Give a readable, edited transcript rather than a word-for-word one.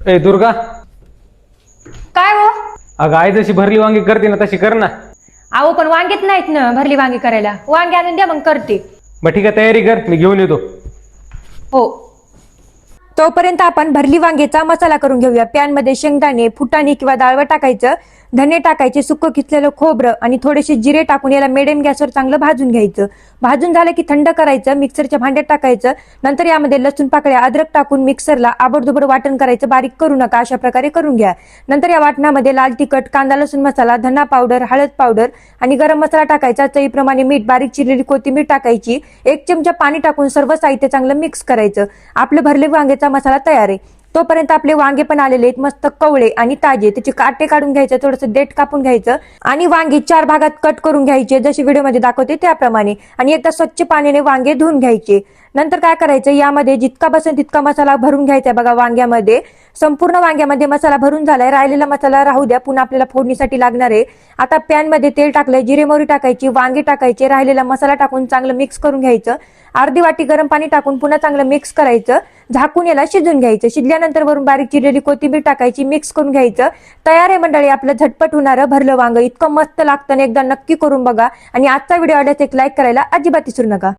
ए दुर्गा, काय हो? अगं आई जशी भरली वांगी करते ना तशी कर ना. अहो पण वांगेत नाहीत ना भरली वांगी करायला. वांगे आणून द्या मग करते. मग ठीक आहे, तयारी कर, मी घेऊन येतो. हो. तोपर्यंत आपण भरली वांगेचा मसाला करून घेऊया. पॅन मध्ये शेंगदाणे, फुटाणे किंवा डाळवं टाकायचं, धने टाकायचे, सुकं किसलेलं खोबरं आणि थोडेसे जिरे टाकून याला मिडियम गॅसवर चांगलं भाजून घ्यायचं. भाजून झालं की थंड करायचं, मिक्सरच्या भांड्यात टाकायचं. नंतर यामध्ये लसूण पाकळ्या, अद्रक टाकून मिक्सरला आबडधोबड वाटण करायचं. बारीक करू नका, अशा प्रकारे करून घ्या. नंतर या वाटणामध्ये लाल तिखट, कांदा लसूण मसाला, धना पावडर, हळद पावडर आणि गरम मसाला टाकायचा. चवीप्रमाणे मीठ, बारीक चिरलेली कोथिंबीर टाकायची. 1 चमचा पाणी टाकून सर्व साहित्य चांगलं मिक्स करायचं. आपलं भरले वांग्याचा मसाला तयार आहे. तोपर्यंत आपले वांगे पण आलेले आहेत, मस्त कवळे आणि ताजे. त्याचे काटे काढून घ्यायचं, थोडंसं देठ कापून घ्यायचं आणि वांगी 4 भागात कट करून घ्यायचे, जसे व्हिडिओमध्ये दाखवते त्याप्रमाणे. आणि एकदा स्वच्छ पाण्याने वांगे धुवून घ्यायचे. नंतर काय करायचं, यामध्ये जितका बसेल तितका मसाला भरून घ्यायचा. बघा वांग्यामध्ये संपूर्ण वांग्यामध्ये मसाला भरून झालाय. राहिलेला मसाला राहू द्या, पुन्हा आपल्याला फोडणीसाठी लागणार आहे. आता पॅन मध्ये तेल टाकलंय, जिरे मोहरी टाकायची, वांगे टाकायचे, राहिलेला मसाला टाकून चांगलं मिक्स करून घ्यायचं. अर्धी वाटी गरम पाणी टाकून पुन्हा चांगलं मिक्स करायचं. झाकून याला शिजून घ्यायचं. शिजल्यानंतर वरून बारीक चिरलेली कोथिंबीर टाकायची, मिक्स करून घ्यायचं. तयार आहे मंडळी आपलं झटपट होणारं भरलं वांग. इतकं मस्त लागतं, एकदा नक्की करून बघा. आणि आजचा व्हिडिओ आवडल्यास एक लाईक करायला अजिबात विसरू नका.